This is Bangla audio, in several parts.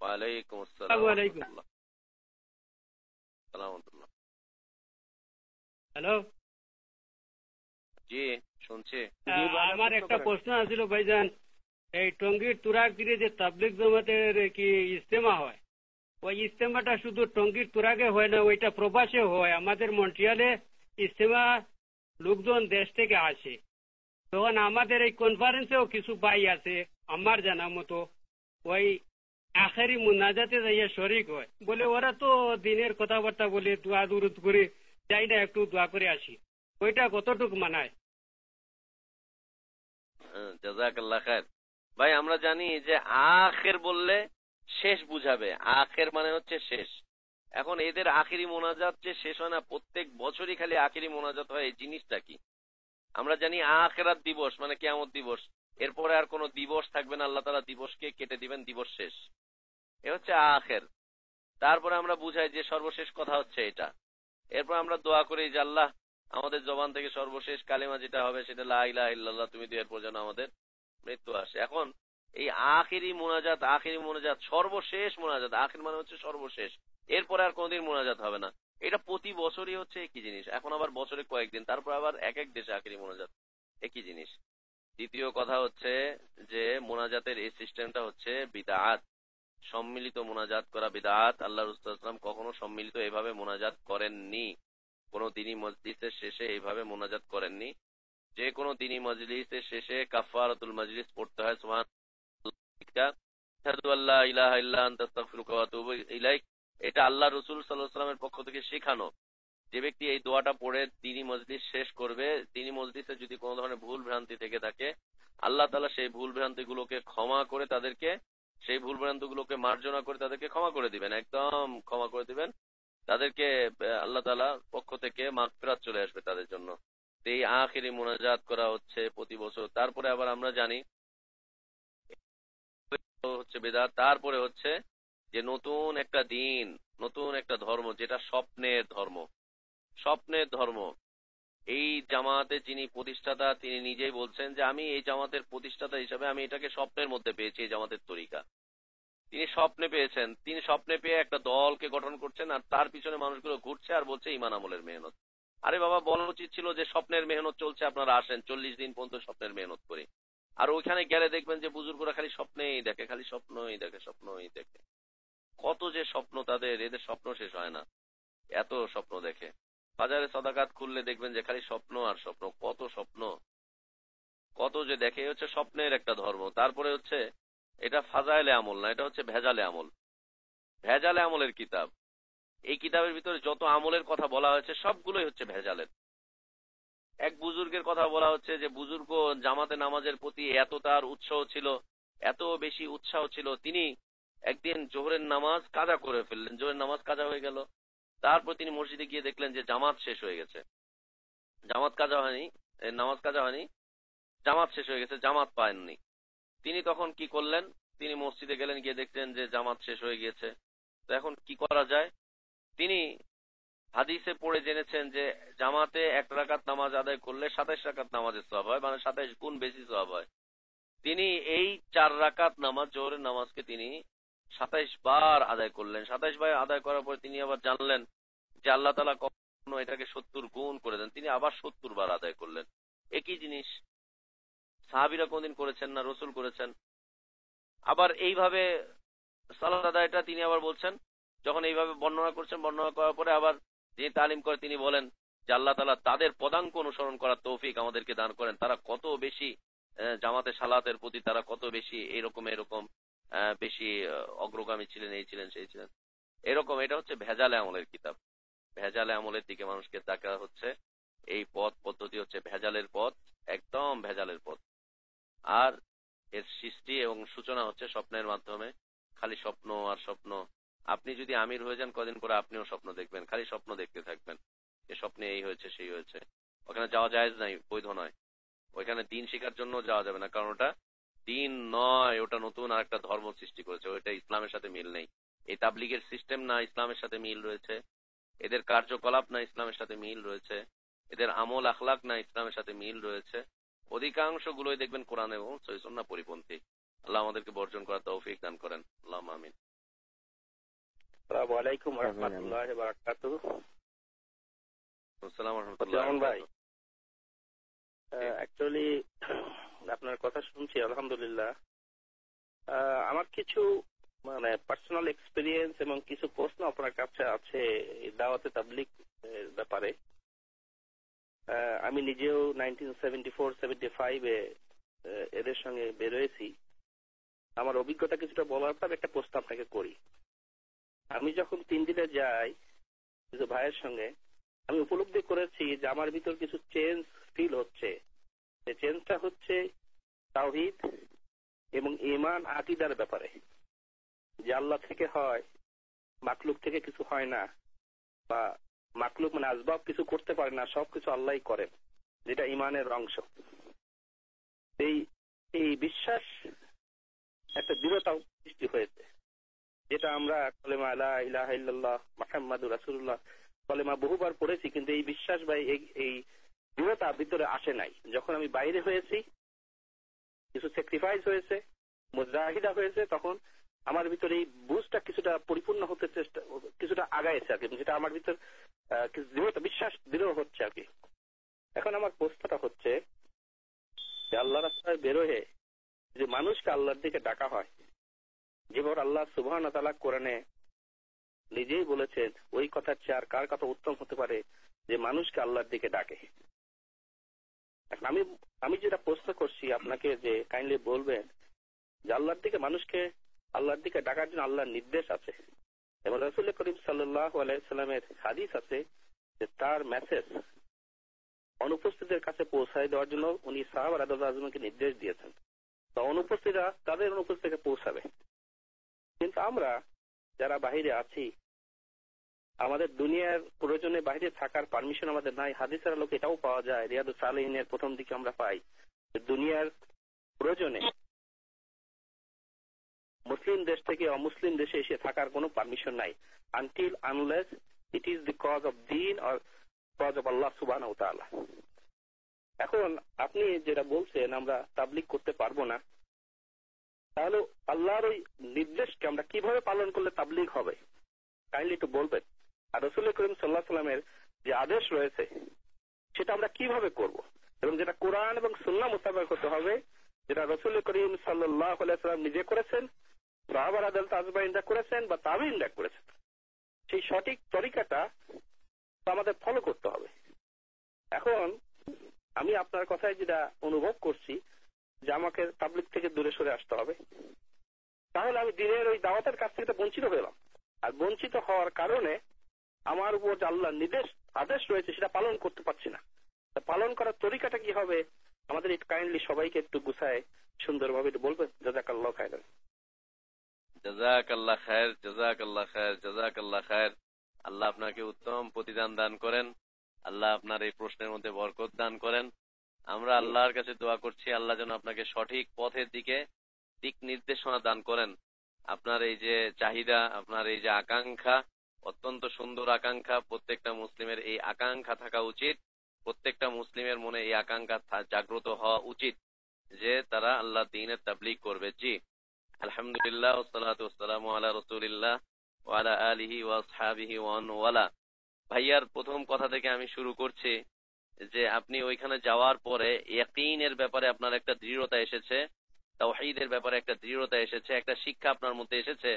ওয়ালাইকুম আসসালাম আসসালামু ওয়া আলাইকুম। রাহমাতুল্লাহ। সালাম আলাইকুম। হ্যালো, জি, শুনছি। জি ভাই, আমার প্রশ্ন একটা করেন। প্রশ্ন আছিল ভাইজান, এই টঙ্গীর তুরাগগিরি যে তাবলিগ জমাতের কি ইজতেমা হয়, ওই ইজতেমাটা শুধু টঙ্গীর তুরাগে হয় না, ওইটা প্রবাসে হয়। আমাদের মন্ট্রিয়ালে ইজতেমা লোকজন দেশ থেকে আসে, তখন আমাদের এই কনফারেন্সেও কিছু ভাই আছে আমার জানা মতো, ওই আখেরি মুনাজাতে যাইয়া শরিক হয়। বলে ওরা তো দিনের কথাবার্তা বলে দোয়া দুরুদ করে যাই না, একটু দোয়া করে আসি। ওইটা কতটুকু মানায়? জাযাকাল্লাহ খায়ের। ভাই আমরা জানি যে আখের বললে শেষ বুঝাবে, আখের মানে হচ্ছে শেষ। এখন এদের আখিরি মোনাজাত যে শেষ হয় না, প্রত্যেক বছরই খালি আখিরি মোনাজাত হয়, এই জিনিসটা কি? আমরা জানি আখিরাত দিবস মানে কিয়ামত দিবস, এরপরে আর কোনো দিবস থাকবে না, আল্লাহ তাআলা দিবসকে কেটে দিবেন, দিবস শেষ। এ হচ্ছে আখের। তারপরে আমরা বুঝাই যে সর্বশেষ কথা হচ্ছে এটা। এরপর আমরা দোয়া করি যে আল্লাহ আমাদের জবান থেকে সর্বশেষ কালিমা যেটা হবে সেটা লা ইলাহা ইল্লাল্লাহ, তুমি তো এরপর যেন আমাদের মৃত্যু আসে। এখন এই আখিরি মোনাজাত সর্বশেষ মোনাজাত, আখির মানে হচ্ছে সর্বশেষ, এরপরে আর কোনদিন মোনাজাত হবে না। এটা প্রতি বছরই হচ্ছে একই জিনিস। এখন আবার বছরে কয়েকদিন, তারপর আবার এক এক দেশে আখিরি মোনাজাত, একই জিনিস। দ্বিতীয় কথা হচ্ছে যে মোনাজাতের এই সিস্টেমটা হচ্ছে বিদআত। সম্মিলিত মোনাজাত করা বিদআত। আল্লাহ রাসূল সাল্লাল্লাহু আলাইহি ওয়াসাল্লাম কখনো সম্মিলিত এভাবে মোনাজাত করেননি, কোন দিনী মজলিসের শেষে এইভাবে মোনাজাত করেননি। যে কোনো দিনী মজলিসের শেষে কাফারাতুল মজলিস পড়তে হয় সুবহানাল্লাহ, আশহাদু আল্লা ইলাহা ইল্লা আনতা আস্তাগফিরুকা ওয়া আতুবু ইলাইক। এটা আল্লাহ রাসূল সাল্লাল্লাহু আলাইহি ওয়াসাল্লামের পক্ষ থেকে শেখানো। যে ব্যক্তি এই দোয়াটা পড়ে দিনী মজলিস শেষ করবে, দিনী মজলিসে যদি কোনো ধরনের ভুল ভ্রান্তি থেকে থাকে, আল্লাহ তাআলা সেই ভুল ভ্রান্তি গুলোকে ক্ষমা করে তাদেরকে, সেই ভুল ভ্রান্তি গুলোকে মার্জনা করে তাদেরকে ক্ষমা করে দিবেন, একদম ক্ষমা করে দিবেন তাদেরকে। আল্লাহ তাআলার পক্ষ থেকে মাগফিরাত চলে আসবে তাদের জন্য। তো এই আখিরি মোনাজাত করা হচ্ছে প্রতি বছর। তারপরে আবার আমরা জানি হচ্ছে বেদাত। তারপরে হচ্ছে যে নতুন একটা দিন, নতুন একটা ধর্ম, যেটা স্বপ্নের ধর্ম। স্বপ্নের ধর্ম। এই জামাতের যিনি প্রতিষ্ঠাতা তিনি নিজেই বলছেন যে আমি এই জামাতের প্রতিষ্ঠাতা হিসাবে আমি এটাকে স্বপ্নের মধ্যে পেয়েছি, এই জামাতের তরিকা তিনি স্বপ্নে পেয়েছেন। তিনি স্বপ্নে পেয়ে একটা দলকে গঠন করছেন, আর তার পিছনে মানুষগুলো ঘুরছে আর বলছে ঈমান আমলের মেহনত। আরে বাবা, বলা উচিত ছিল যে স্বপ্নের মেহনত চলছে, আপনারা আসেন 40 দিন পর্যন্ত স্বপ্নের মেহনত করি। আর ওইখানে গেলে দেখবেন যে বুজুর্গরা খালি স্বপ্নেই দেখে, খালি স্বপ্নই দেখে, স্বপ্নই দেখে। কত যে স্বপ্ন তাদের, এদের স্বপ্ন শেষ হয় না, এত স্বপ্ন দেখে। বাজারে সদাকাত খুললে দেখবেন যে খালি স্বপ্ন আর স্বপ্ন, কত স্বপ্ন, কত যে দেখে। হচ্ছে স্বপ্নের একটা ধর্ম। তারপরে হচ্ছে এটা ফাজাইলে আমল না, এটা হচ্ছে ভেজালে আমল। ভেজালে আমলের কিতাব। এই কিতাবের ভিতরে যত আমলের কথা বলা হয়েছে সবগুলোই হচ্ছে ভেজালের। এক বুজুর্গের কথা বলা হচ্ছে যে বুজুর্গ জামাতে নামাজের প্রতি এত তার উৎসাহ ছিল, এত বেশি উৎসাহ ছিল, তিনি একদিন জোহরের নামাজ কাজা করে ফেললেন, জোহরের নামাজ কাজা হয়ে গেল। তারপর তিনি মসজিদে গিয়ে দেখলেন যে জামাত শেষ হয়ে গেছে, জামাত কাজা হয়নি, নামাজ কাজা হয়নি, জামাত শেষ হয়ে গেছে, জামাত পায়ননি। তিনি তখন কি করলেন, তিনি মসজিদে গেলেন, গিয়ে দেখলেন যে জামাত শেষ হয়ে গিয়েছে। তো এখন কি করা যায়? তিনি হাদিসে পড়ে জেনেছেন যে জামাতে 1 রাকাত নামাজ আদায় করলে 27 রাকাত নামাজের সওয়াব হয়, মানে 27 গুণ বেশি সওয়াব হয়। তিনি এই 4 রাকাত নামাজ, জোহরের নামাজকে তিনি 27 বার আদায় করলেন। 27 বার আদায় করার পর তিনি আবার জানলেন যে আল্লাহ তাআলা কখনো এটাকে 70 গুণ করে দেন, তিনি আবার 70 বার আদায় করলেন। একই জিনিস সাহাবীরা কোনদিন করেছেন না, রসুল করেছেন। আবার এইভাবে সালাত আদায়টা তিনি আবার বলছেন, যখন এইভাবে বর্ণনা করছেন, বর্ণনা করার পরে আবার যিনি তালিম করে তিনি বলেন যে আল্লাহ তাআলা তাদের পদাঙ্ক অনুসরণ করার তৌফিক আমাদেরকে দান করেন। তারা কত বেশি জামাতে সালাতের প্রতি তারা কত বেশি এরকম এরকম বেশি অগ্রগামী ছিলেন, এই ছিলেন সেই ছিলেন, এরকম। এটা হচ্ছে ভেজালে আমলের কিতাব। ভেজালে আমলের দিকে মানুষকে ডাকা হচ্ছে। এই পথ পদ্ধতি হচ্ছে ভেজালের পথ, একদম ভেজালের পথ। আর এর সৃষ্টি এবং সূচনা হচ্ছে স্বপ্নের মাধ্যমে। খালি স্বপ্ন আর স্বপ্ন। আপনি যদি আমির হয়ে যান, কদিন পরে আপনিও স্বপ্ন দেখবেন, খালি স্বপ্ন দেখতে থাকবেন, যে স্বপ্নে এই হয়েছে সেই হয়েছে। ওখানে যাওয়া জায়েজ নাই, বৈধ নয়। ওইখানে দিন শেখার জন্য যাওয়া যাবে না, কারণ ওটা দিন নয়, ওটা নতুন আর একটা ধর্ম সৃষ্টি করেছে, ওইটা ইসলামের সাথে মিল নেই। এই তাবলিগের সিস্টেম না ইসলামের সাথে মিল রয়েছে, এদের কার্যকলাপ না ইসলামের সাথে মিল রয়েছে, এদের আমল আখলাক না ইসলামের সাথে মিল রয়েছে। অধিকাংশ গুলোই দেখবেন কোরআন এবং সহিহ সুন্নাহ পরিপন্থী। আল্লাহ আমাদেরকে বর্জন করার তৌফিক দান করেন। আল্লাহুম্মা আমিন। আলাইকুম ওয়া রাহমাতুল্লাহি ওয়া বারাকাতুহু। আসসালামু আলাইকুম ভাই, অ্যাকচুয়ালি আপনার কথা শুনছি, আলহামদুলিল্লাহ। আমার কিছু পার্সোনাল এক্সপিরিয়েন্স এবং কিছু প্রশ্ন আপনার কাছে আছে দাওয়াতে তাবলীগ ব্যাপারে। আমি নিজেও 1974-75 এদের সঙ্গে বেরোয়েছি। আমার অভিজ্ঞতা কিছুটা বলার পর একটা প্রশ্ন আপনাকে করি। আমি যখন 3 দিনে যাই কিছু ভাইয়ের সঙ্গে, আমি উপলব্ধি করেছি যে আমার ভিতর কিছু চেঞ্জ ফিল হচ্ছে। যে চেঞ্জটা হচ্ছে তাওহীদ এবং ঈমান আকীদার ব্যাপারে, যে আল্লাহ থেকে হয়, মাখলুক থেকে কিছু হয় না, বা মাখলুক আসবাব কিছু করতে পারে না, সবকিছু আল্লাহই করেন, যেটা ঈমানের অংশ। এই বিশ্বাস একটা দৃঢ়তা সৃষ্টি হয়েছে, যেটা আমরা কলেমা লা ইলাহা ইল্লাল্লাহ মুহাম্মাদুর রাসূলুল্লাহ কলেমা বহুবার পড়েছি, কিন্তু এই বিশ্বাস বা এই দৃঢ়তা ভিতরে আসে নাই। যখন আমি বাইরে হয়েছি, কিছু স্যাক্রিফাইস হয়েছে, মুজাহিদা হয়েছে, তখন আমার ভিতরে এই বুঝটা কিছুটা পরিপূর্ণ হতে কিছুটা আগাইছে আর কি, যেটা আমার ভিতর দৃঢ়তা বিশ্বাস দৃঢ় হচ্ছে আর কি। এখন আমার প্রশ্নটা হচ্ছে যে আল্লাহ রাস্তায় বেরোয় যে মানুষকে আল্লাহর দিকে ডাকা হয়, যেভাবে আল্লাহ সুবহানাহু ওয়া তাআলা কোরআনে নিজেই বলেছেন, ওই কথার চেয়ে আর কার কথা উত্তম হতে পারে যে মানুষকে আল্লাহর দিকে ডাকে। আমি যেটা প্রশ্ন করছি আপনাকে, যে কাইন্ডলি বলবেন যে আল্লাহর দিকে মানুষকে আল্লাহর দিকে ডাকার জন্য আল্লাহর নির্দেশ আছে, এবং রাসূল করিম সাল্লাল্লাহু আলাইহি ওয়াসাল্লামের হাদিস আছে যে তার মেসেজ অনুপস্থিতদের কাছে পৌঁছায় দেওয়ার জন্য উনি সাহাবা রাদিয়াল্লাহু আনহুকে নির্দেশ দিয়েছেন। তো অনুপস্থিতরা তাদের অনুপস্থিতিকে পৌঁছাবে। কিন্তু আমরা যারা বাহিরে আছি, আমাদের দুনিয়ার প্রয়োজনে বাইরে থাকার পারমিশন আমাদের নাই। হাদিসের আলোকে এটাও পাওয়া যায়, রিয়াদুস সালিহিনের প্রথম দিকে আমরা পাই দুনিয়ার প্রয়োজনে মুসলিম দেশ থেকে অমুসলিম দেশে এসে থাকার কোনো পারমিশন নাই, until unless it is the cause of দ্বীন অর কজ অফ আল্লাহ সুবহানাহু ওয়া তাআলা। এখন আপনি যেটা বলছেন আমরা তাবলীগ করতে পারবো না, তাহলে আল্লাহর ওই নির্দেশকে আমরা কিভাবে পালন করলে তাবলীগ হবে, কাইন্ডলি একটু বলবেন। আর রাসূল করিম সাল্লাল্লাহু আলাইহি ওয়াসাল্লামের যে আদেশ রয়েছে সেটা আমরা কিভাবে করব, এবং যেটা কোরআন এবং সুন্নাহ মোতাবেক হতে হবে, যেটা রাসূল করিম সাল্লাল্লাহু আলাইহি ওয়াসাল্লাম নিজে করেছেন, সাহাবা রাদিয়াল্লাহু আজমাইনরা করেছেন, বা তাবিঈনরা করেছেন, সেই সঠিক তরিকাটা আমাদের ফলো করতে হবে। এখন আমি আপনার কথায় যেটা অনুভব করছি যে আমাকে তাবলীগ থেকে দূরে সরে আসতে হবে, তাহলে আমি দিনের ওই দাওয়াতের কাছ থেকে বঞ্চিত হলাম। আর বঞ্চিত হওয়ার কারণে আমার উপর যে আল্লাহর নির্দেশ আদেশ রয়েছে সেটা পালন করতে পারছি না। পালন করার তরিকাটা কি হবে আমাদের একটু কাইন্ডলি সবাইকে একটু গুছায় সুন্দরভাবে একটু বলবেন। জাযাকাল্লাহু খায়রান। জাযাকাল্লাহ খায়ের, জাযাকাল্লাহ খায়ের, জাযাকাল্লাহ খায়ের। আল্লাহ আপনাকে উত্তম প্রতিদান দান করেন, আল্লাহ আপনার এই প্রশ্নের মধ্যে বরকত দান করেন। আমরা আল্লাহর কাছে দোয়া করছি, আল্লাহ যেন আপনাকে সঠিক পথের দিকে দিক নির্দেশনা দান করেন। আপনার এই যে চাহিদা, আপনার এই যে আকাঙ্ক্ষা, অত্যন্ত সুন্দর আকাঙ্ক্ষা। প্রত্যেকটা মুসলিমের এই আকাঙ্ক্ষা থাকা উচিত, প্রত্যেকটা মুসলিমের মনে এই আকাঙ্ক্ষা জাগ্রত হওয়া উচিত যে তারা আল্লাহ দ্বীনের তাবলীগ করবে। জি, আলহামদুলিল্লাহ, ওয়াসসালাতু ওয়াসসালামু আলা রাসূলিল্লাহ ওয়া আলা আলিহি ওয়া আসহাবিহি ওয়া মান ওয়ালা। ভাইয়ার প্রথম কথা থেকে আমি শুরু করছি যে আপনি ওইখানে যাওয়ার পরে ইয়াকিনের ব্যাপারে আপনার একটা দৃঢ়তা এসেছে, তাওহীদের ব্যাপারে একটা দৃঢ়তা এসেছে, একটা শিক্ষা আপনার মধ্যে এসেছে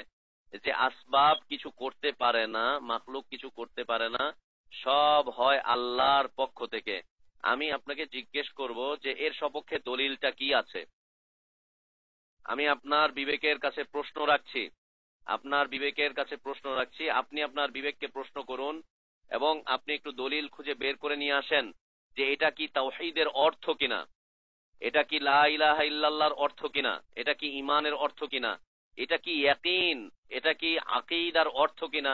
যে আসবাব কিছু করতে পারে না, মাখলুক কিছু করতে পারে না, সব হয় আল্লাহর পক্ষ থেকে। আমি আপনাকে জিজ্ঞেস করব যে এর সপক্ষে দলিলটা কি আছে। আমি আপনার বিবেকের কাছে প্রশ্ন রাখছি, আপনার বিবেকের কাছে প্রশ্ন রাখছি, আপনি আপনার বিবেককে প্রশ্ন করুন এবং আপনি একটু দলিল খুঁজে বের করে নিয়ে আসেন যে এটা কি তাওহীদের অর্থ কিনা, এটা কি লা ইলাহা ইল্লাল্লাহর অর্থ কিনা, এটা কি ঈমানের অর্থ কিনা, এটা কি ইয়াকিন, এটা কি আকীদার অর্থ কিনা,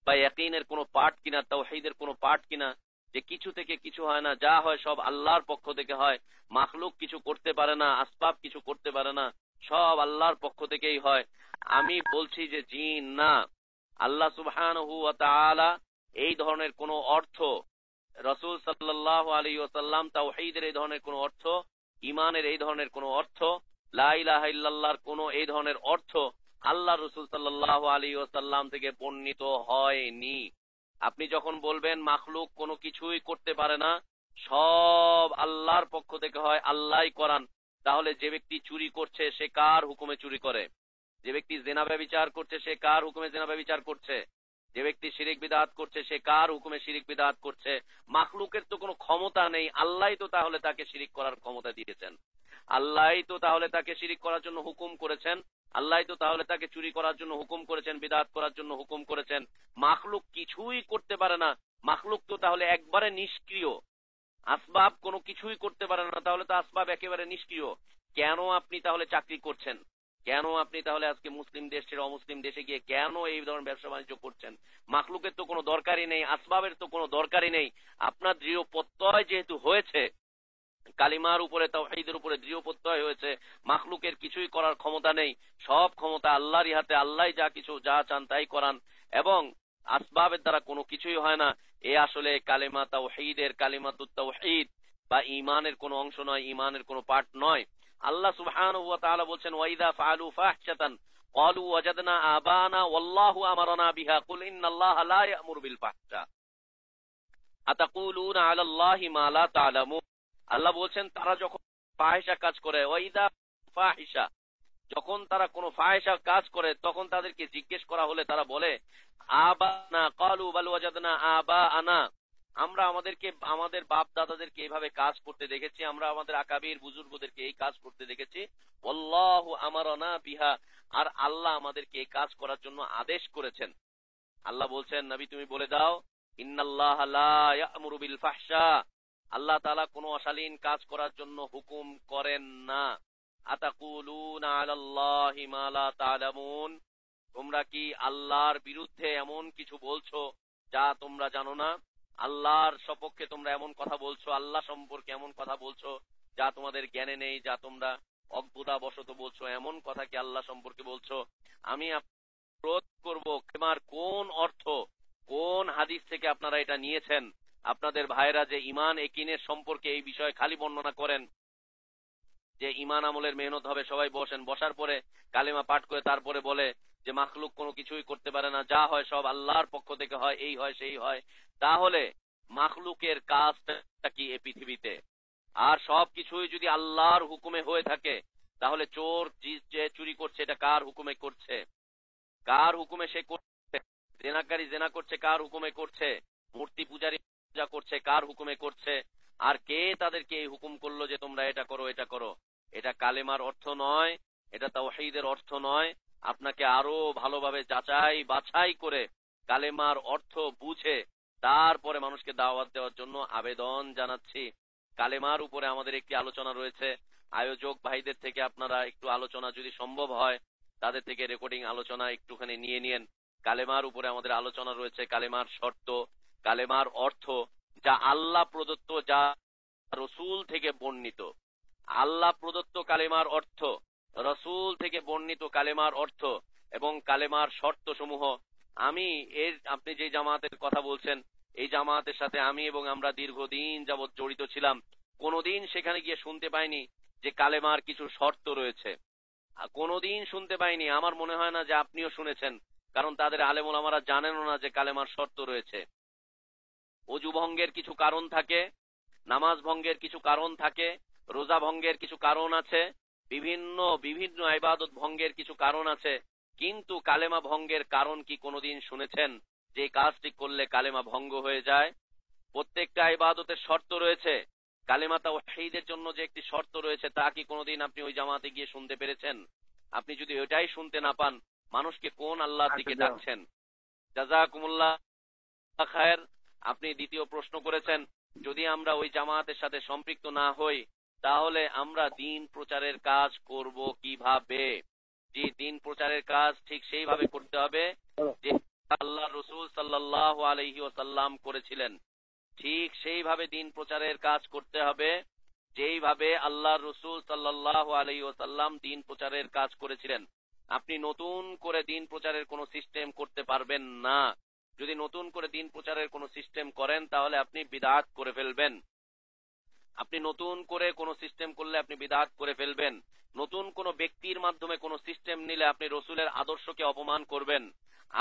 বা ইয়াকিনের কোনো পার্ট কিনা, তাওহীদের কোনো পার্ট কিনা, যে কিছু থেকে কিছু হয় না, যা হয় সব আল্লাহর পক্ষ থেকে হয়, মাখলুক কিছু করতে পারে না, আসবাব কিছু করতে পারে না, সব আল্লাহর পক্ষ থেকেই হয়। আমি বলছি যে জি না, আল্লাহ সুবহানাহু ওয়া তাআলা এই ধরনের কোনো অর্থ, রাসূল সাল্লাল্লাহু আলাইহি ওয়াসাল্লাম তাওহীদের এই ধরনের কোনো অর্থ, ঈমানের এই ধরনের কোনো অর্থ, লা ইলাহা ইল্লাল্লাহর কোনো এই ধরনের অর্থ আল্লাহ রসুল সাল্লাল্লাহু আলাইহি ওয়াসাল্লাম থেকে বর্ণিত হয়নি। আপনি যখন বলবেন মাখলুক কোনো কিছুই করতে পারে না, সব আল্লাহর পক্ষ থেকে হয়, আল্লাহই করান, তাহলে যে ব্যক্তি চুরি করছে সে কার হুকুমে চুরি করে? যে ব্যক্তি জিনা ব্যভিচার করছে সে কার হুকুমে জিনা ব্যভিচার করছে? যে ব্যক্তি শিরিক বিদআত করছে সে কার হুকুমে শিরিক বিদআত করছে? মাখলুকের তো কোনো ক্ষমতা নেই, আল্লাহই তো তাহলে তাকে শিরিক করার ক্ষমতা দিয়েছেন, আল্লাহই তো তাহলে তাকে শিরিক করার জন্য হুকুম করেছেন, আল্লাহই তো তাহলে তাকে চুরি করার জন্য হুকুম করেছেন, বিদআত করার জন্য হুকুম করেছেন। মাখলুক কিছুই করতে পারে না, মাখলুক তো তাহলে একবারে নিষ্ক্রিয়, আসবাব কোনো কিছুই করতে পারে না, তাহলে তো আসবাব একেবারে নিষ্ক্রিয়। কেন আপনি তাহলে চাকরি করছেন? কেন আপনি তাহলে আজকে মুসলিম দেশ ছেড়ে অমুসলিম দেশে গিয়ে কেন এই ধরনের ব্যবসা বাণিজ্য করছেন? মাখলুকের তো কোনো দরকারই নেই, আসবাবের তো কোনো দরকারই নেই। আপনার দৃঢ় প্রত্যয় যেহেতু হয়েছে, কালিমার উপরে, তাওহীদের উপরে দৃঢ় প্রত্যয় হয়েছে, মাখলুকের কিছুই করার ক্ষমতা নেই, সব ক্ষমতা আল্লাহরই হাতে, আল্লাহ যা চান তাই করান, এবং আসবাবের দ্বারা কোনো কিছুই হয় না। এ আসলে কালিমা তাওহীদের, কালিমাতুত তাওহীদ বা ঈমানের কোনো অংশ নয়, ঈমানের কোনো পার্ট নয়। আল্লাহ সুবহানাহু ওয়া তাআলা বলছেন, ওয়াইদা ফাআলু ফাহশাতান ক্বালু ওয়াজাদনা আবানা ওয়াল্লাহু আমারানা বিহা কুল ইন্নাল্লাহা লা ইয়া'মুরু বিল ফাহশা আতাকুলুনা আলাল্লাহি মা লা তা'লামুন। আল্লাহ বলছেন তারা যখন ফাহিশা কাজ করে, ওয়াইদা ফাহিশা, যখন তারা কোনো ফাহিশা কাজ করে তখন তাদেরকে জিজ্ঞেস করা হলে তারা বলে আবানা, ক্বালু বাল ওয়াজাদনা আবাআনা, আমরা আমাদের বাপ দাদাদেরকে এইভাবে কাজ করতে দেখেছি, আমরা আমাদের আকাবির বুজুর্গদেরকে এই কাজ করতে দেখেছি, আল্লাহু আমারানা বিহা, আর আল্লাহ আমাদেরকে এই কাজ করার জন্য আদেশ করেছেন। আল্লাহ বলছেন, নবী তুমি বলে দাও, ইন্নাল্লাহা লা ইয়া'মুরু বিল ফাহশা, আল্লাহ তাআলা কোনো অশালীন কাজ করার জন্য হুকুম করেন না। আতাকুলুনা আলাল্লাহি মা লা তা'লামুন, তোমরা কি আল্লাহর বিরুদ্ধে এমন কিছু বলছো যা তোমরা জানো না? আল্লাহর সপক্ষে তোমরা এমন কথা বলছো, আল্লাহ সম্পর্কে এমন কথা বলছো যা তোমাদের জ্ঞানে নেই, যা তোমরা অজ্ঞতাবশত বলছো, এমন কথা কি আল্লাহ সম্পর্কে বলছো? আমি ক্রোধ করব, তোমার কোন অর্থ, কোন হাদিস থেকে আপনারা এটা নিয়েছেন? আপনাদের ভাইরা যে ঈমান একিনের সম্পর্কে এই বিষয়ে খালি বর্ণনা করেন যে ঈমান আমলের মেহনত হবে, সবাই বসেন, বসার পরে কালিমা পাঠ করে তারপরে বলে যে মাখলুক কোনো কিছুই করতে পারে না, যা হয় সব আল্লাহর পক্ষ থেকে হয়, এই হয় সেই হয়। তাহলে মাখলুকের কাজটা কি এই পৃথিবীতে? আর সব কিছুই যদি আল্লাহর হুকুমে হয়ে থাকে, তাহলে চোর যে চুরি করছে এটা কার হুকুমে করছে? কার হুকুমে সে করছে? জেনাকারী জেনা করছে কার হুকুমে করছে? মূর্তি পূজারী পূজা করছে কার হুকুমে করছে? আর কে তাদেরকে এই হুকুম করলো যে তোমরা এটা করো, এটা করো? এটা কালেমার অর্থ নয়, এটা তাওহীদের অর্থ নয়। আপনাকে আরো ভালোভাবে যাচাই বাছাই করে কালেমার অর্থ বুঝে তারপরে মানুষকে দাওয়াত দেওয়ার জন্য আবেদন জানাচ্ছি। কালেমার উপরে আমাদের একটি আলোচনা রয়েছে, আয়োজক ভাইদের থেকে আপনারা একটু আলোচনা যদি সম্ভব হয় তাদের থেকে রেকর্ডিং আলোচনা একটুখানি নিয়ে নিন। কালেমার উপরে আমাদের আলোচনা রয়েছে, কালেমার শর্ত, কালেমার অর্থ, যা আল্লাহ প্রদত্ত, যা রসূল থেকে বর্ণিত। আল্লাহ প্রদত্ত কালেমার অর্থ, রসূল থেকে বর্ণিত কালেমার অর্থ এবং কালেমার শর্ত সমূহ। আপনি যে জামাতের কথা বলছেন, এই জামাতের সাথে আমি এবং আমরা দীর্ঘদিন যাবৎ জড়িত ছিলাম, কোনোদিন সেখানে গিয়ে শুনতে পাইনি যে কালেমার কিছু শর্ত রয়েছে, কোনোদিন শুনতে পাইনি। আমার মনে হয় না যে আপনিও শুনেছেন, কারণ তাদের আলেম ওলামারা জানেনও না যে কালেমার শর্ত রয়েছে। অজু ভঙ্গের কিছু কারণ থাকে, নামাজ ভঙ্গের কিছু কারণ থাকে, রোজা ভঙ্গের কিছু কারণ আছে, বিভিন্ন বিভিন্ন ইবাদত ভঙ্গের কিছু কারণ আছে, কিন্তু কালেমা ভঙ্গের কারণ কি কোনোদিন শুনেছেন যে কাজটি করলে কালেমা ভঙ্গ হয়ে যায়? প্রত্যেকটা ইবাদতের শর্ত রয়েছে, কালেমা তাওহীদের জন্য যে একটি শর্ত রয়েছে, তা কি কোনোদিন আপনি ওই জামাতে গিয়ে শুনতে পেরেছেন? আপনি যদি ওইটাই শুনতে না পান, মানুষকে কোন আল্লাহর দিকে ডাকছেন? জাযাকুমুল্লাহ খায়ের। আপনি দ্বিতীয় প্রশ্ন করেছেন, যদি আমরা ওই জামাতের সাথে সম্পৃক্ত না হই তাহলে আমরা দ্বীন প্রচারের কাজ করব কিভাবে? যে দ্বীন প্রচারের কাজ ঠিক সেইভাবে করতে হবে যে আল্লাহ রাসূল সাল্লাল্লাহু আলাইহি ওয়াসাল্লাম করেছিলেন, ঠিক সেইভাবে দ্বীন প্রচারের কাজ করতে হবে যেইভাবে আল্লাহ রাসূল সাল্লাল্লাহু আলাইহি ওয়াসাল্লাম দ্বীন প্রচারের কাজ করেছিলেন। আপনি নতুন করে দ্বীন প্রচারের কোনো সিস্টেম করতে পারবেন না। যদি নতুন করে দ্বীন প্রচারের কোনো সিস্টেম করেন তাহলে আপনি বিদআত করে ফেলবেন। আপনি নতুন করে কোনো সিস্টেম করলে আপনি বিদআত করে ফেলবেন। নতুন কোনো ব্যক্তির মাধ্যমে কোনো সিস্টেম নিলে আপনি রসুলের আদর্শকে অপমান করবেন।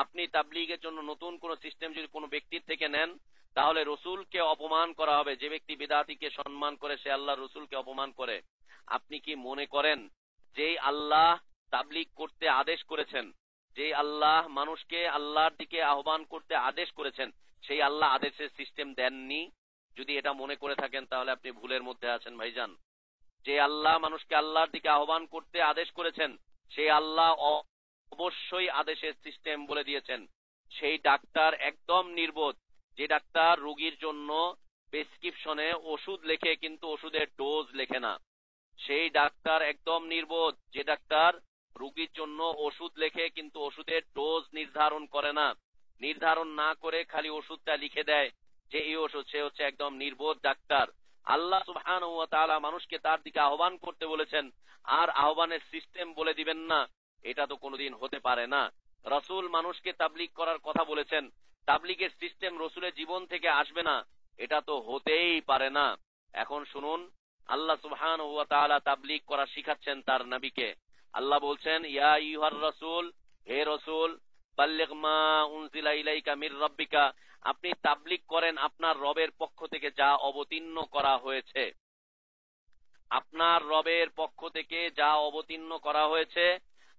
আপনি তাবলীগের জন্য নতুন কোনো সিস্টেম যদি কোনো ব্যক্তির থেকে নেন, তাহলে রসুলকে অপমান করা হবে। যে ব্যক্তি বিদআতিকে সম্মান করে সে আল্লাহ রসুলকে অপমান করে। আপনি কি মনে করেন যেই আল্লাহ তাবলীগ করতে আদেশ করেছেন, যেই আল্লাহ মানুষকে আল্লাহর দিকে আহ্বান করতে আদেশ করেছেন, সেই আল্লাহ আদেশের সিস্টেম দেননি? যদি এটা মনে করে থাকেন তাহলে আপনি ভুলের মধ্যে আছেন ভাইজান। যে আল্লাহ মানুষকে আল্লাহর দিকে আহ্বান করতে আদেশ করেছেন, সেই আল্লাহ অবশ্যই আদেশের সিস্টেম বলে দিয়েছেন। সেই ডাক্তার একদম নির্বোধ, যে ডাক্তার রোগীর জন্য প্রেসক্রিপশনে ওষুধ লেখে কিন্তু ওষুধের ডোজ লেখে না। সেই ডাক্তার একদম নির্বোধ, যে ডাক্তার রোগীর জন্য ওষুধ লেখে কিন্তু ওষুধের ডোজ নির্ধারণ করে না। নির্ধারণ না করে খালি ওষুধটা লিখে দেয় যে এই ওষুধ, সে হচ্ছে একদম নির্বোধ ডাক্তার। আল্লাহ সুবহানাহু ওয়া তাআলা মানুষকে তার দিকে আহ্বান করতে বলেছেন, আর আহ্বানের সিস্টেম বলে দিবেন না, এটা তো কোনোদিন হতে পারে না। রাসূল মানুষকে তাবলীগ করার কথা বলেছেন, তাবলীগের সিস্টেম রাসূলের জীবন থেকে আসবে না, এটা তো হতেই পারে না। এখন শুনুন, আল্লাহ সুবহানাহু ওয়া তাআলা তাবলীগ করা শিখাচ্ছেন তার নবীকে। আল্লাহ বলছেন, ইয়া আইয়ুহার রাসূল, হে রাসূল, বাল্লিগ মা উনজিলা ইলাইকা মির রাব্বিকা, আপনি তাবলীগ করেন আপনার রবের পক্ষ থেকে যা অবতীর্ণ করা হয়েছে। আপনার রবের পক্ষ থেকে যা অবতীর্ণ করা হয়েছে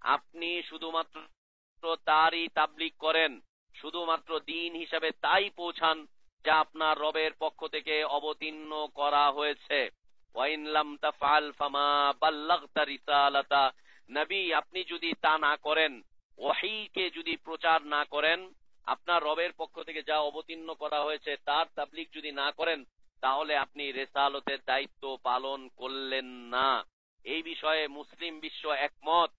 আপনি শুধুমাত্র তারই তাবলীগ করেন, শুধুমাত্র দ্বীন হিসাবে তাই পৌঁছান যা আপনার রবের পক্ষ থেকে অবতীর্ণ করা হয়েছে। ওয়াইন লাম তাফআল ফামা বাল্লাগতা রিসালাতা, নবী আপনি যদি তা না করেন, ওহীকে যদি প্রচার না করেন, আপনার রবের পক্ষ থেকে যা অবতীর্ণ করা হয়েছে তার তাবলীগ যদি না করেন, তাহলে আপনি রিসালতের দায়িত্ব পালন করলেন না। এই বিষয়ে মুসলিম বিশ্ব একমত।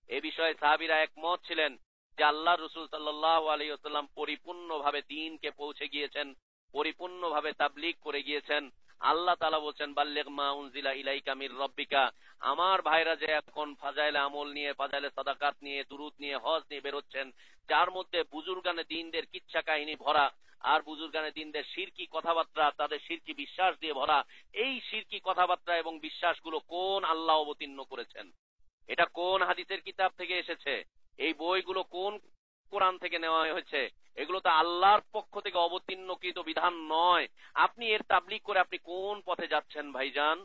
এই বিষয়ে সাহাবীরা একমত ছিলেন যে আল্লাহ রাসূল সাল্লাল্লাহু আলাইহি ওয়াসাল্লাম পরিপূর্ণভাবে দ্বীনকে পৌঁছে গিয়েছেন, পরিপূর্ণভাবে তাবলীগ করে গিয়েছেন। আল্লাহ তাআলা বলছেন, বাল্লিগ মা উনজিলা ইলাইকা মির রাব্বিকা। আমার ভাইরা যে এখন ফাজাইলে আমল নিয়ে, ফাজাইলে সাদাকাত নিয়ে, দুরূদ নিয়ে, হজ নিয়ে বেরোচ্ছেন, যার মধ্যে বুজুর্গানে দ্বীনদের কিচ্ছা কাহিনী ভরা, আর বুজুর্গানে দ্বীনদের শিরকি কথাবার্তা, তাদের শিরকি বিশ্বাস দিয়ে ভরা, এই শিরকি কথাবার্তা এবং বিশ্বাসগুলো কোন আল্লাহ অবতীর্ণ করেছেন? এটা কোন হাদিসের কিতাব থেকে এসেছে? এই বইগুলো কোন কোরআন থেকে নেওয়া হয়েছে? এগুলো তো আল্লাহর পক্ষ থেকে অবতীর্ণকৃত বিধান নয়। আপনি এর তাবলীগ করে আপনি কোন পথে যাচ্ছেন ভাইজান?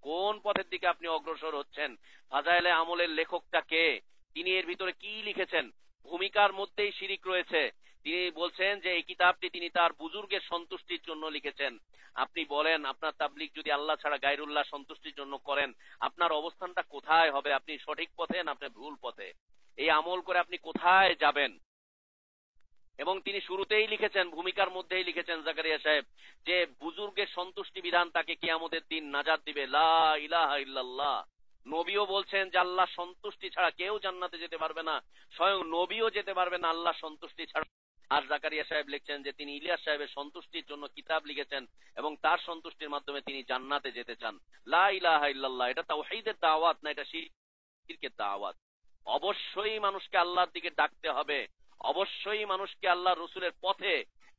কোন পথের দিকে আপনি অগ্রসর হচ্ছেন? ফাজাইলে আমলের লেখকটা কে? তিনি এর ভিতরে কি লিখেছেন? ভূমিকার মধ্যেই শিরিক রয়েছে। তিনি বলছেন যে এই কিতাবটি তিনি তার বুজুর্গের সন্তুষ্টির জন্য লিখেছেন। আপনি বলেন, আপনার তাবলীগ যদি আল্লাহ ছাড়া গায়রুল্লাহ সন্তুষ্টির জন্য করেন, আপনার অবস্থানটা কোথায় হবে? আপনি সঠিক পথে না আপনি ভুল পথে? এই আমল করে আপনি কোথায় যাবেন? এবং তিনি শুরুতেই লিখেছেন, ভূমিকার মধ্যেই লিখেছেন জাকারিয়া সাহেব, যে বুজুর্গের সন্তুষ্টি বিধান তাকে কিয়ামতের দিন নাজাত দিবে। লা ইলাহা ইল্লাল্লাহ। নবীও বলছেন যে আল্লাহ সন্তুষ্টি ছাড়া কেউ জান্নাতে যেতে পারবে না, স্বয়ং নবীও যেতে পারবে না আল্লাহ সন্তুষ্টি ছাড়া। আর জাকারিয়া সাহেব লিখছেন যে তিনি ইলিয়াস সাহেবের সন্তুষ্টির জন্য কিতাব লিখেছেন এবং তার সন্তুষ্টির মাধ্যমে তিনি জান্নাতে যেতে চান। লা ইলাহা ইল্লাল্লাহ, এটা তাওহীদের দাওয়াত না, এটা শিরকের দাওয়াত। অবশ্যই মানুষকে আল্লাহর দিকে ডাকতে হবে, অবশ্যই মানুষকে আল্লাহ রসুলের পথে,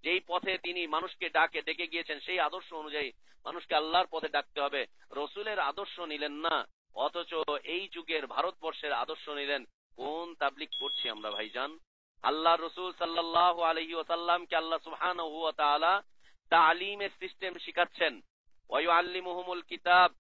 যেই পথে তিনি মানুষকে ডেকে গিয়েছেন সেই আদর্শ অনুযায়ী মানুষকে আল্লাহর পথে ডাকতে হবে। রসুলের আদর্শ নিলেন না, অথচ এই যুগের ভারতবর্ষের আদর্শ নিলেন। কোন তাবলীগ করছি আমরা ভাইজান? আল্লাহ রসুল সাল্লাল্লাহু আলাইহি ওয়াসাল্লামকে আল্লাহ সুবহানাহু ওয়া তাআলা তালিমের সিস্টেম শিখাচ্ছেন। ওয়া ইউআল্লিমুহুমুল কিতাব,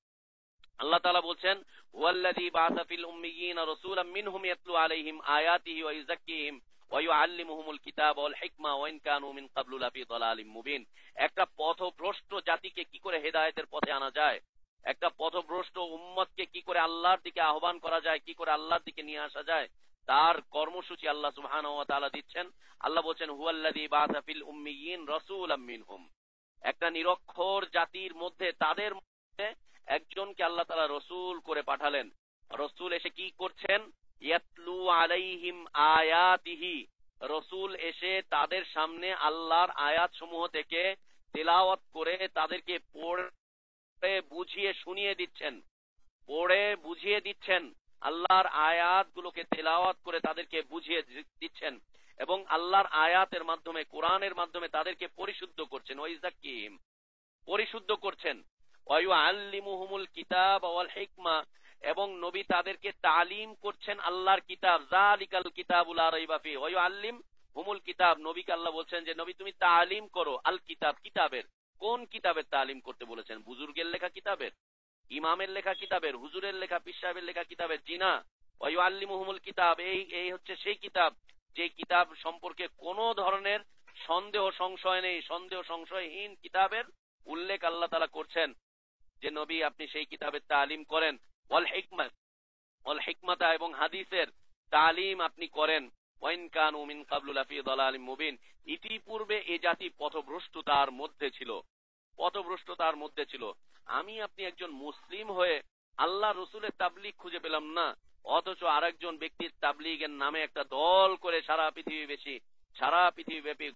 আল্লাহ তাআলা বলছেন, হুয়াল্লাযী বাআসা ফিল উম্মিয়িনা রাসূলাম মিনহুম ইয়াতলু আলাইহিম আয়াতিহি ওয়া ইউযাক্কিহিম ওয়া ইউআল্লিমুহুমুল কিতাবা ওয়াল হিকমা ওয়া ইন কানু মিন ক্বাবলু লাফি দালালিম মুবিন। একটা পথভ্রষ্ট জাতিকে কি করে হেদায়েতের পথে আনা যায়, একটা পথভ্রষ্ট উম্মতকে কি করে আল্লাহর দিকে আহ্বান করা যায়, কি করে আল্লাহর দিকে নিয়ে আসা যায়, তার কর্মসূচি আল্লাহ সুবহানাহু ওয়া তাআলা দিচ্ছেন। আল্লাহ বলছেন, হুয়াল্লাযী বাআসা ফিল উম্মিয়িন রাসূলাম মিনহুম। একটা নিরক্ষর জাতির মধ্যে, তাদের মধ্যে একজনকে আল্লাহ তাআলা রসুল করে পাঠালেন। রসুল এসে কি করছেন? ইয়াতলু আলাইহিম আয়াতিহি। রসুল এসে তাদের সামনে আল্লাহর আয়াত সমূহ থেকে তেলাওয়াত করে তাদেরকে পড়ে বুঝিয়ে শুনিয়ে দিচ্ছেন, পড়ে বুঝিয়ে দিচ্ছেন। আল্লাহর আয়াতগুলোকে তেলাওয়াত করে তাদেরকে বুঝিয়ে দিচ্ছেন এবং আল্লাহর আয়াতের মাধ্যমে, কোরআনের মাধ্যমে তাদেরকে পরিশুদ্ধ করছেন। ওয়াইযাক্কিহিম, পরিশুদ্ধ করছেন। ওয়ায়ুআল্লিমুহুমুল কিতাব ওয়াল হিকমা, এবং নবী তাদেরকে তালিম করছেন আল্লাহর কিতাব, যালিকাল কিতাবুল লা রাইবা ফিহি। ওয়ায়ুআল্লিম হুমুল কিতাব, নবীকে আল্লাহ বলছেন যে নবী তুমি তালিম করো আল কিতাব, কিতাবের। কোন কিতাবের তালিম করতে বলেছেন? বুজুর্গের লেখা কিতাবের, ইমামের লেখা কিতাবের, হুজুরের লেখা, পীর সাহেবের লেখা কিতাবের? জি না। ওয়ায়ুআল্লিমুহুমুল কিতাব, এই হচ্ছে সেই কিতাব যে কিতাব সম্পর্কে কোনো ধরনের সন্দেহ সংশয় নেই, সন্দেহ সংশয়হীন কিতাবের উল্লেখ আল্লাহ তাআলা করছেন যে নবী আপনি সেই কিতাবের তালিম করেন। ওয়াল হিকমা, ওয়াল হিকমাতা, এবং হাদিসের তালিম আপনি করেন। ওয়াইন কানু মিন ক্বাবলু লাফি দালালিম মুবিন, ইতিপূর্বে এ জাতি পথভ্রষ্টতার মধ্যে ছিল, পথভ্রষ্টতার মধ্যে ছিল। আমি আপনি একজন মুসলিম হয়ে আল্লাহ রসুলের তাবলীগ খুঁজে পেলাম না, অথচ আরেকজন ব্যক্তির তাবলীগের নামে একটা দল করে সারা পৃথিবী ব্যাপী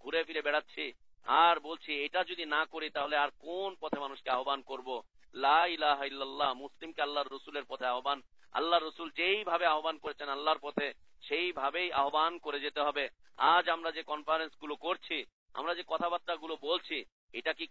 ঘুরে ফিরে বেড়াচ্ছি, আর বলছি এটা যদি না করি তাহলে আর কোন পথে মানুষকে আহ্বান করব? লা ইলাহা ইল্লাল্লাহ, মুসলিমকে আল্লাহর রসুলের পথে আহ্বান, আল্লাহ রসুল যেইভাবে আহ্বান করেছেন আল্লাহর পথে সেইভাবেই আহ্বান করে যেতে হবে। আজ আমরা যে কনফারেন্স গুলো করছি, আমরা যে কথাবার্তা গুলো বলছি, এটা কি